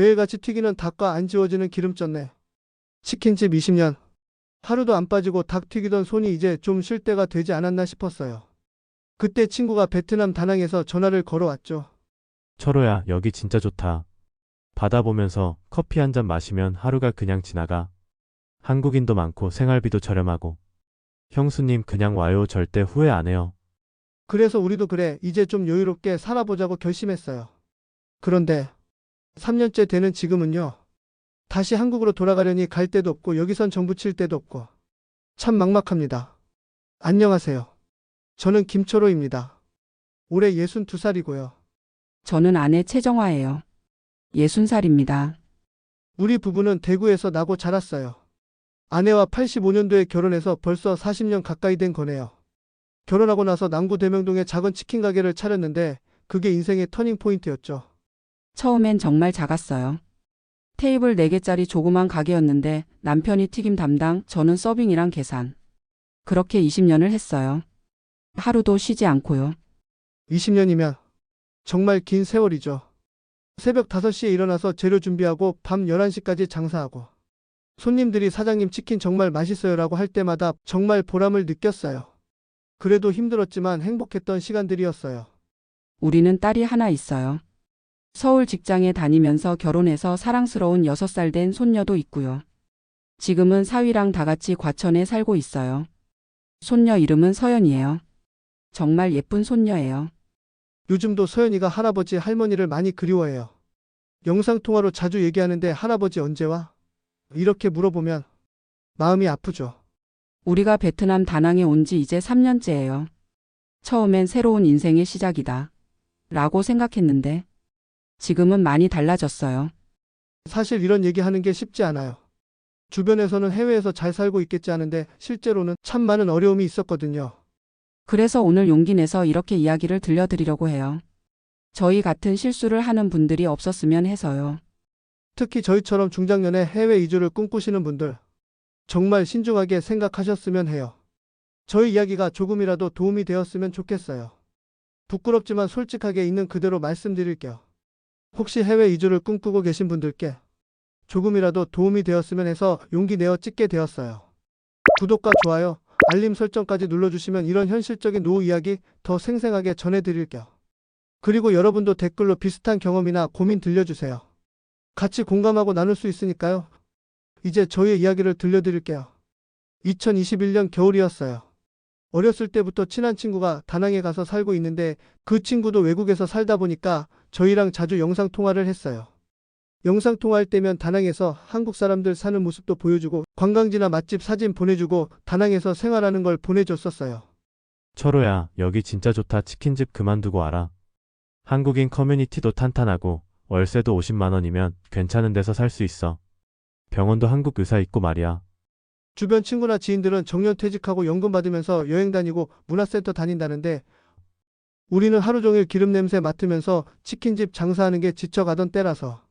매일같이 튀기는 닭과 안 지워지는 기름졌네. 치킨집 20년. 하루도 안 빠지고 닭 튀기던 손이 이제 좀 쉴 때가 되지 않았나 싶었어요. 그때 친구가 베트남 다낭에서 전화를 걸어왔죠. 철호야, 여기 진짜 좋다. 바다 보면서 커피 한 잔 마시면 하루가 그냥 지나가. 한국인도 많고 생활비도 저렴하고. 형수님 그냥 와요. 절대 후회 안 해요. 그래서 우리도 그래, 이제 좀 여유롭게 살아보자고 결심했어요. 그런데 3년째 되는 지금은요. 다시 한국으로 돌아가려니 갈 데도 없고 여기선 정부 칠 데도 없고 참 막막합니다. 안녕하세요. 저는 김철호입니다. 올해 62살이고요. 저는 아내 최정화예요. 60살입니다. 우리 부부는 대구에서 나고 자랐어요. 아내와 85년도에 결혼해서 벌써 40년 가까이 된 거네요. 결혼하고 나서 남구 대명동에 작은 치킨 가게를 차렸는데 그게 인생의 터닝 포인트였죠. 처음엔 정말 작았어요. 테이블 4개짜리 조그만 가게였는데 남편이 튀김 담당, 저는 서빙이랑 계산. 그렇게 20년을 했어요. 하루도 쉬지 않고요. 20년이면 정말 긴 세월이죠. 새벽 5시에 일어나서 재료 준비하고 밤 11시까지 장사하고 손님들이 사장님 치킨 정말 맛있어요라고 할 때마다 정말 보람을 느꼈어요. 그래도 힘들었지만 행복했던 시간들이었어요. 우리는 딸이 하나 있어요. 서울 직장에 다니면서 결혼해서 사랑스러운 6살 된 손녀도 있고요. 지금은 사위랑 다 같이 과천에 살고 있어요. 손녀 이름은 서연이에요. 정말 예쁜 손녀예요. 요즘도 서연이가 할아버지 할머니를 많이 그리워해요. 영상통화로 자주 얘기하는데 할아버지 언제 와? 이렇게 물어보면 마음이 아프죠. 우리가 베트남 다낭에 온 지 이제 3년째예요. 처음엔 새로운 인생의 시작이다 라고 생각했는데 지금은 많이 달라졌어요. 사실 이런 얘기하는 게 쉽지 않아요. 주변에서는 해외에서 잘 살고 있겠지 하는데 실제로는 참 많은 어려움이 있었거든요. 그래서 오늘 용기 내서 이렇게 이야기를 들려드리려고 해요. 저희 같은 실수를 하는 분들이 없었으면 해서요. 특히 저희처럼 중장년에 해외 이주를 꿈꾸시는 분들 정말 신중하게 생각하셨으면 해요. 저희 이야기가 조금이라도 도움이 되었으면 좋겠어요. 부끄럽지만 솔직하게 있는 그대로 말씀드릴게요. 혹시 해외 이주를 꿈꾸고 계신 분들께 조금이라도 도움이 되었으면 해서 용기 내어 찍게 되었어요. 구독과 좋아요, 알림 설정까지 눌러주시면 이런 현실적인 노후 이야기 더 생생하게 전해드릴게요. 그리고 여러분도 댓글로 비슷한 경험이나 고민 들려주세요. 같이 공감하고 나눌 수 있으니까요. 이제 저희의 이야기를 들려드릴게요. 2021년 겨울이었어요. 어렸을 때부터 친한 친구가 다낭에 가서 살고 있는데 그 친구도 외국에서 살다 보니까 저희랑 자주 영상통화를 했어요. 영상통화할 때면 다낭에서 한국 사람들 사는 모습도 보여주고 관광지나 맛집 사진 보내주고 다낭에서 생활하는 걸 보내줬었어요. 철호야, 여기 진짜 좋다. 치킨집 그만두고 와라. 한국인 커뮤니티도 탄탄하고 월세도 50만 원이면 괜찮은 데서 살 수 있어. 병원도 한국 의사 있고 말이야. 주변 친구나 지인들은 정년 퇴직하고 연금 받으면서 여행 다니고 문화센터 다닌다는데 우리는 하루 종일 기름 냄새 맡으면서 치킨집 장사하는 게 지쳐가던 때라서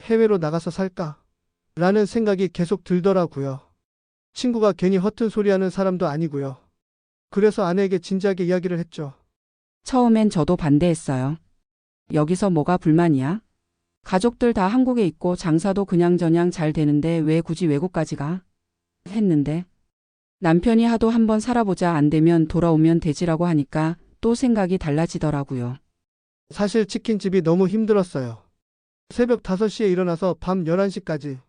해외로 나가서 살까? 라는 생각이 계속 들더라고요. 친구가 괜히 허튼 소리 하는 사람도 아니고요. 그래서 아내에게 진지하게 이야기를 했죠. 처음엔 저도 반대했어요. 여기서 뭐가 불만이야? 가족들 다 한국에 있고 장사도 그냥저냥 잘 되는데 왜 굳이 외국까지 가? 했는데 남편이 하도 한번 살아보자 안 되면 돌아오면 되지라고 하니까 또 생각이 달라지더라고요. 사실 치킨집이 너무 힘들었어요. 새벽 5시에 일어나서 밤 11시까지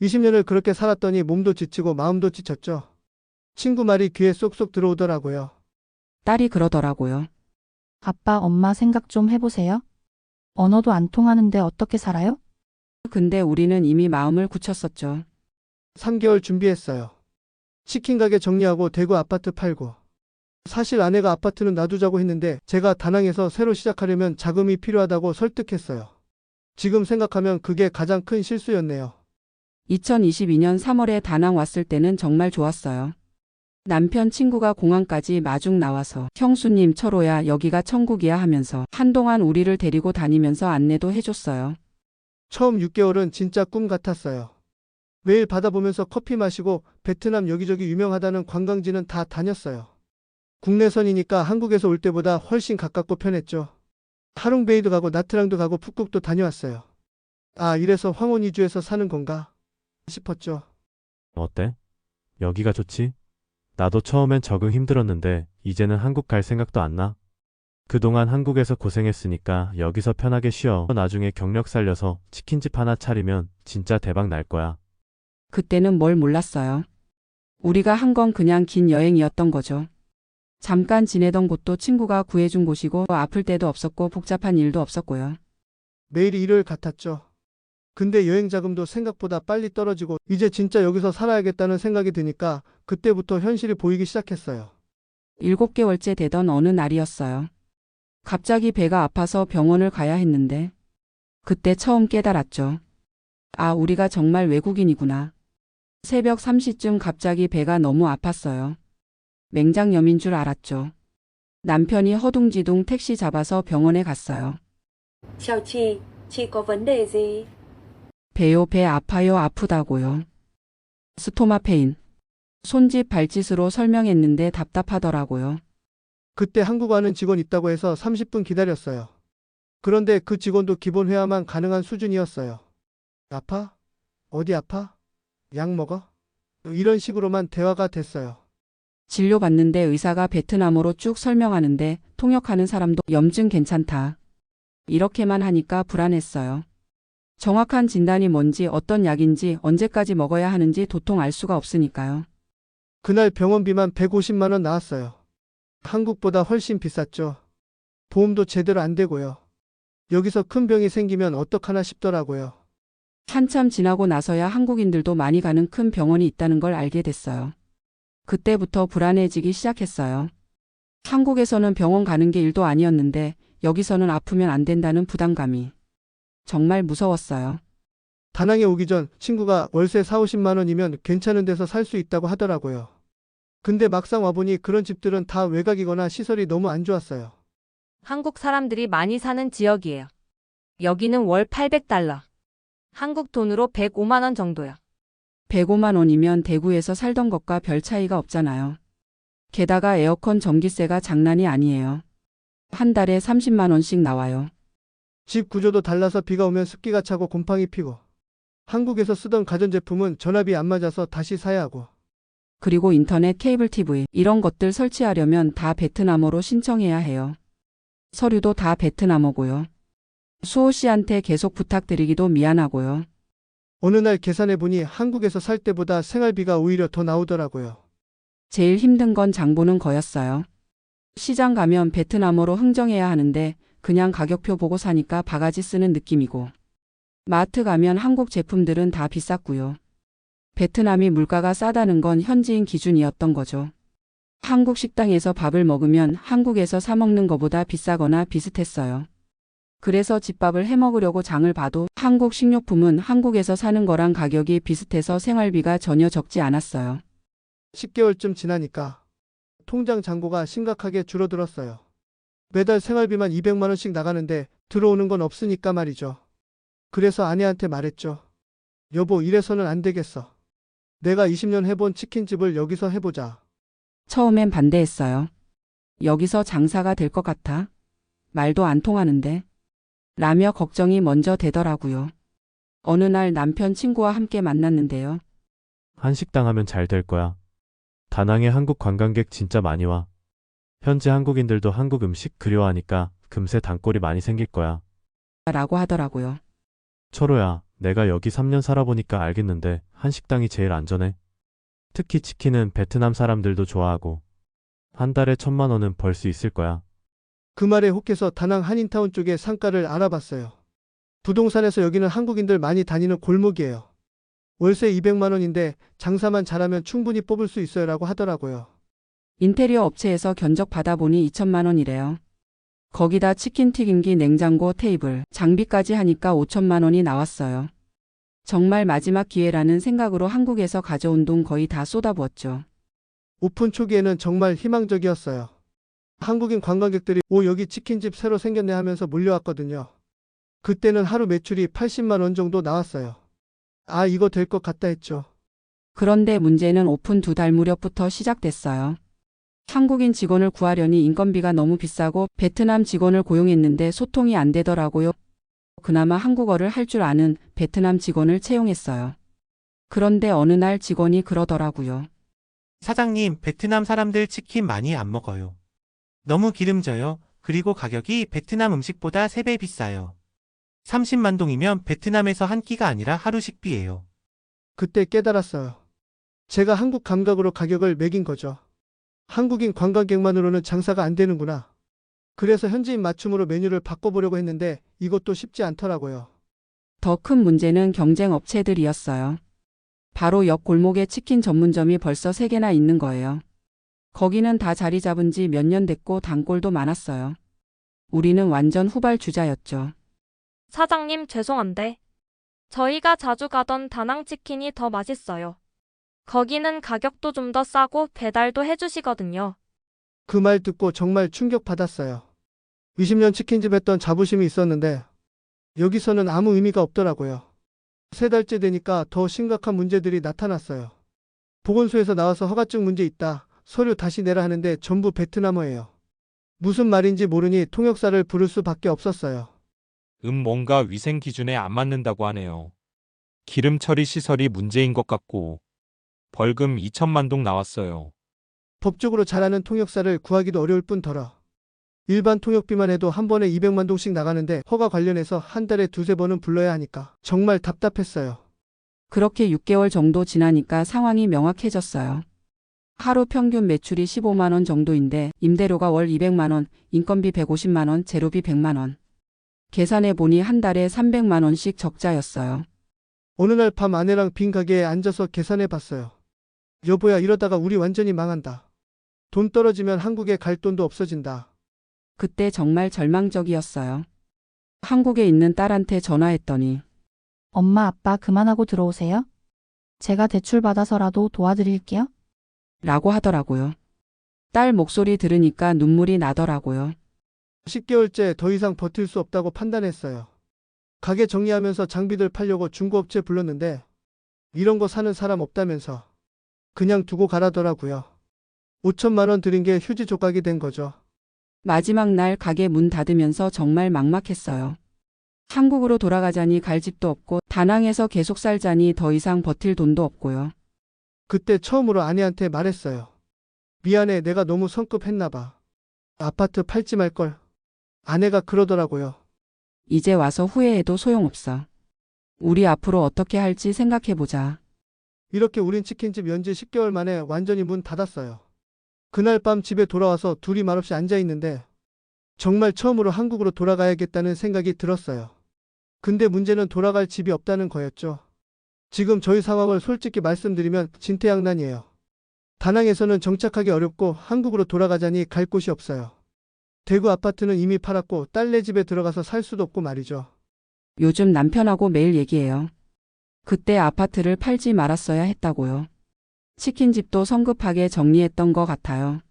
20년을 그렇게 살았더니 몸도 지치고 마음도 지쳤죠. 친구 말이 귀에 쏙쏙 들어오더라고요. 딸이 그러더라고요. 아빠, 엄마 생각 좀 해보세요. 언어도 안 통하는데 어떻게 살아요? 근데 우리는 이미 마음을 굳혔었죠. 3개월 준비했어요. 치킨 가게 정리하고 대구 아파트 팔고. 사실 아내가 아파트는 놔두자고 했는데 제가 다낭에서 새로 시작하려면 자금이 필요하다고 설득했어요. 지금 생각하면 그게 가장 큰 실수였네요. 2022년 3월에 다낭 왔을 때는 정말 좋았어요. 남편 친구가 공항까지 마중 나와서 형수님 철호야 여기가 천국이야 하면서 한동안 우리를 데리고 다니면서 안내도 해줬어요. 처음 6개월은 진짜 꿈 같았어요. 매일 바다 보면서 커피 마시고 베트남 여기저기 유명하다는 관광지는 다 다녔어요. 국내선이니까 한국에서 올 때보다 훨씬 가깝고 편했죠. 하롱베이도 가고 나트랑도 가고 푸꾸옥도 다녀왔어요. 아, 이래서 황혼 이주에서 사는 건가 싶었죠. 어때? 여기가 좋지? 나도 처음엔 적응 힘들었는데 이제는 한국 갈 생각도 안 나. 그동안 한국에서 고생했으니까 여기서 편하게 쉬어. 나중에 경력 살려서 치킨집 하나 차리면 진짜 대박 날 거야. 그때는 뭘 몰랐어요. 우리가 한 건 그냥 긴 여행이었던 거죠. 잠깐 지내던 곳도 친구가 구해준 곳이고 아플 때도 없었고 복잡한 일도 없었고요. 매일이 일요일 같았죠. 근데 여행 자금도 생각보다 빨리 떨어지고 이제 진짜 여기서 살아야겠다는 생각이 드니까 그때부터 현실이 보이기 시작했어요. 7개월째 되던 어느 날이었어요. 갑자기 배가 아파서 병원을 가야 했는데 그때 처음 깨달았죠. 아, 우리가 정말 외국인이구나. 새벽 3시쯤 갑자기 배가 너무 아팠어요. 맹장염인 줄 알았죠. 남편이 허둥지둥 택시 잡아서 병원에 갔어요. Chào chị có vấn đề gì? 배요, 배 아파요, 아프다고요. 스토마 페인. 손짓 발짓으로 설명했는데 답답하더라고요. 그때 한국어 하는 직원 있다고 해서 30분 기다렸어요. 그런데 그 직원도 기본 회화만 가능한 수준이었어요. 아파? 어디 아파? 약 먹어? 이런 식으로만 대화가 됐어요. 진료받는데 의사가 베트남어로 쭉 설명하는데 통역하는 사람도 염증 괜찮다. 이렇게만 하니까 불안했어요. 정확한 진단이 뭔지 어떤 약인지 언제까지 먹어야 하는지 도통 알 수가 없으니까요. 그날 병원비만 150만 원 나왔어요. 한국보다 훨씬 비쌌죠. 보험도 제대로 안 되고요. 여기서 큰 병이 생기면 어떡하나 싶더라고요. 한참 지나고 나서야 한국인들도 많이 가는 큰 병원이 있다는 걸 알게 됐어요. 그때부터 불안해지기 시작했어요. 한국에서는 병원 가는 게 일도 아니었는데 여기서는 아프면 안 된다는 부담감이 정말 무서웠어요. 다낭에 오기 전 친구가 월세 4, 50만 원이면 괜찮은 데서 살 수 있다고 하더라고요. 근데 막상 와보니 그런 집들은 다 외곽이거나 시설이 너무 안 좋았어요. 한국 사람들이 많이 사는 지역이에요. 여기는 월 800달러. 한국 돈으로 105만 원 정도요. 105만 원이면 대구에서 살던 것과 별 차이가 없잖아요. 게다가 에어컨 전기세가 장난이 아니에요. 한 달에 30만 원씩 나와요. 집 구조도 달라서 비가 오면 습기가 차고 곰팡이 피고 한국에서 쓰던 가전제품은 전압이 안 맞아서 다시 사야 하고 그리고 인터넷, 케이블 TV 이런 것들 설치하려면 다 베트남어로 신청해야 해요. 서류도 다 베트남어고요. 수호 씨한테 계속 부탁드리기도 미안하고요. 어느 날 계산해보니 한국에서 살 때보다 생활비가 오히려 더 나오더라고요. 제일 힘든 건 장 보는 거였어요. 시장 가면 베트남어로 흥정해야 하는데 그냥 가격표 보고 사니까 바가지 쓰는 느낌이고 마트 가면 한국 제품들은 다 비쌌고요. 베트남이 물가가 싸다는 건 현지인 기준이었던 거죠. 한국 식당에서 밥을 먹으면 한국에서 사 먹는 것보다 비싸거나 비슷했어요. 그래서 집밥을 해 먹으려고 장을 봐도 한국 식료품은 한국에서 사는 거랑 가격이 비슷해서 생활비가 전혀 적지 않았어요. 10개월쯤 지나니까 통장 잔고가 심각하게 줄어들었어요. 매달 생활비만 200만 원씩 나가는데 들어오는 건 없으니까 말이죠. 그래서 아내한테 말했죠. 여보, 이래서는 안 되겠어. 내가 20년 해본 치킨집을 여기서 해보자. 처음엔 반대했어요. 여기서 장사가 될 것 같아? 말도 안 통하는데. 라며 걱정이 먼저 되더라고요. 어느 날 남편 친구와 함께 만났는데요. 한식당 하면 잘 될 거야. 다낭에 한국 관광객 진짜 많이 와. 현지 한국인들도 한국 음식 그리워하니까 금세 단골이 많이 생길 거야. 라고 하더라고요. 철호야, 내가 여기 3년 살아보니까 알겠는데 한식당이 제일 안전해. 특히 치킨은 베트남 사람들도 좋아하고 한 달에 1,000만 원은 벌 수 있을 거야. 그 말에 혹해서 다낭 한인타운 쪽의 상가를 알아봤어요. 부동산에서 여기는 한국인들 많이 다니는 골목이에요. 월세 200만 원인데 장사만 잘하면 충분히 뽑을 수 있어요 라고 하더라고요. 인테리어 업체에서 견적 받아보니 2천만 원이래요. 거기다 치킨 튀김기, 냉장고, 테이블, 장비까지 하니까 5천만 원이 나왔어요. 정말 마지막 기회라는 생각으로 한국에서 가져온 돈 거의 다 쏟아부었죠. 오픈 초기에는 정말 희망적이었어요. 한국인 관광객들이 오, 여기 치킨집 새로 생겼네 하면서 몰려왔거든요. 그때는 하루 매출이 80만 원 정도 나왔어요. 아, 이거 될 것 같다 했죠. 그런데 문제는 오픈 2달 무렵부터 시작됐어요. 한국인 직원을 구하려니 인건비가 너무 비싸고 베트남 직원을 고용했는데 소통이 안 되더라고요. 그나마 한국어를 할 줄 아는 베트남 직원을 채용했어요. 그런데 어느 날 직원이 그러더라고요. 사장님, 베트남 사람들 치킨 많이 안 먹어요. 너무 기름져요. 그리고 가격이 베트남 음식보다 3배 비싸요. 30만 동이면 베트남에서 한 끼가 아니라 하루 식비예요. 그때 깨달았어요. 제가 한국 감각으로 가격을 매긴 거죠. 한국인 관광객만으로는 장사가 안 되는구나. 그래서 현지인 맞춤으로 메뉴를 바꿔보려고 했는데 이것도 쉽지 않더라고요. 더 큰 문제는 경쟁 업체들이었어요. 바로 옆 골목에 치킨 전문점이 벌써 3개나 있는 거예요. 거기는 다 자리 잡은 지 몇 년 됐고 단골도 많았어요. 우리는 완전 후발주자였죠. 사장님, 죄송한데 저희가 자주 가던 다낭치킨이 더 맛있어요. 거기는 가격도 좀 더 싸고 배달도 해주시거든요. 그 말 듣고 정말 충격받았어요. 20년 치킨집 했던 자부심이 있었는데 여기서는 아무 의미가 없더라고요. 3달째 되니까 더 심각한 문제들이 나타났어요. 보건소에서 나와서 허가증 문제 있다. 서류 다시 내라 하는데 전부 베트남어예요. 무슨 말인지 모르니 통역사를 부를 수밖에 없었어요. 뭔가 위생 기준에 안 맞는다고 하네요. 기름 처리 시설이 문제인 것 같고 벌금 2천만 동 나왔어요. 법적으로 잘하는 통역사를 구하기도 어려울 뿐더러 일반 통역비만 해도 한 번에 200만 동씩 나가는데 허가 관련해서 한 달에 2~3번은 불러야 하니까 정말 답답했어요. 그렇게 6개월 정도 지나니까 상황이 명확해졌어요. 하루 평균 매출이 15만 원 정도인데 임대료가 월 200만 원, 인건비 150만 원, 재료비 100만 원. 계산해 보니 한 달에 300만 원씩 적자였어요. 어느 날 밤 아내랑 빈 가게에 앉아서 계산해 봤어요. 여보야, 이러다가 우리 완전히 망한다. 돈 떨어지면 한국에 갈 돈도 없어진다. 그때 정말 절망적이었어요. 한국에 있는 딸한테 전화했더니 엄마, 아빠 그만하고 들어오세요. 제가 대출 받아서라도 도와드릴게요. 라고 하더라고요. 딸 목소리 들으니까 눈물이 나더라고요. 10개월째 더 이상 버틸 수 없다고 판단했어요. 가게 정리하면서 장비들 팔려고 중고업체 불렀는데 이런 거 사는 사람 없다면서 그냥 두고 가라더라고요. 5천만 원 들인 게 휴지 조각이 된 거죠. 마지막 날 가게 문 닫으면서 정말 막막했어요. 한국으로 돌아가자니 갈 집도 없고 다낭에서 계속 살자니 더 이상 버틸 돈도 없고요. 그때 처음으로 아내한테 말했어요. 미안해, 내가 너무 성급했나 봐. 아파트 팔지 말걸. 아내가 그러더라고요. 이제 와서 후회해도 소용없어. 우리 앞으로 어떻게 할지 생각해보자. 이렇게 우린 치킨집 연지 10개월 만에 완전히 문 닫았어요. 그날 밤 집에 돌아와서 둘이 말없이 앉아있는데 정말 처음으로 한국으로 돌아가야겠다는 생각이 들었어요. 근데 문제는 돌아갈 집이 없다는 거였죠. 지금 저희 상황을 솔직히 말씀드리면 진퇴양난이에요. 다낭에서는 정착하기 어렵고 한국으로 돌아가자니 갈 곳이 없어요. 대구 아파트는 이미 팔았고 딸네 집에 들어가서 살 수도 없고 말이죠. 요즘 남편하고 매일 얘기해요. 그때 아파트를 팔지 말았어야 했다고요. 치킨집도 성급하게 정리했던 것 같아요.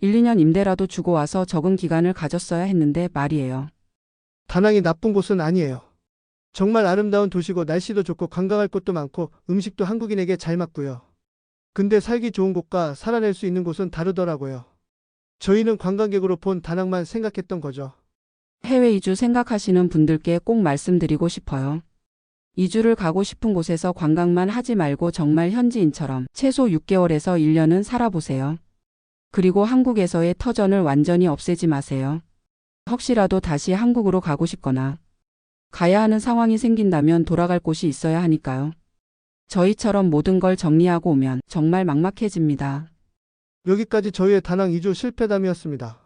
1~2년 임대라도 주고 와서 적응 기간을 가졌어야 했는데 말이에요. 다낭이 나쁜 곳은 아니에요. 정말 아름다운 도시고 날씨도 좋고 관광할 곳도 많고 음식도 한국인에게 잘 맞고요. 근데 살기 좋은 곳과 살아낼 수 있는 곳은 다르더라고요. 저희는 관광객으로 본 다낭만 생각했던 거죠. 해외 이주 생각하시는 분들께 꼭 말씀드리고 싶어요. 이주를 가고 싶은 곳에서 관광만 하지 말고 정말 현지인처럼 최소 6개월에서 1년은 살아보세요. 그리고 한국에서의 터전을 완전히 없애지 마세요. 혹시라도 다시 한국으로 가고 싶거나 가야 하는 상황이 생긴다면 돌아갈 곳이 있어야 하니까요. 저희처럼 모든 걸 정리하고 오면 정말 막막해집니다. 여기까지 저희의 다낭 이주 실패담이었습니다.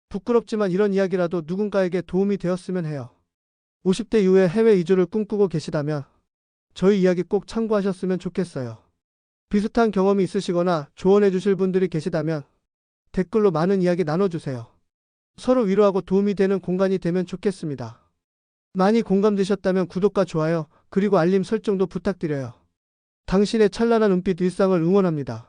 부끄럽지만 이런 이야기라도 누군가에게 도움이 되었으면 해요. 50대 이후에 해외 이주를 꿈꾸고 계시다면 저희 이야기 꼭 참고하셨으면 좋겠어요. 비슷한 경험이 있으시거나 조언해 주실 분들이 계시다면 댓글로 많은 이야기 나눠주세요. 서로 위로하고 도움이 되는 공간이 되면 좋겠습니다. 많이 공감되셨다면 구독과 좋아요, 그리고 알림 설정도 부탁드려요. 당신의 찬란한 은빛 일상을 응원합니다.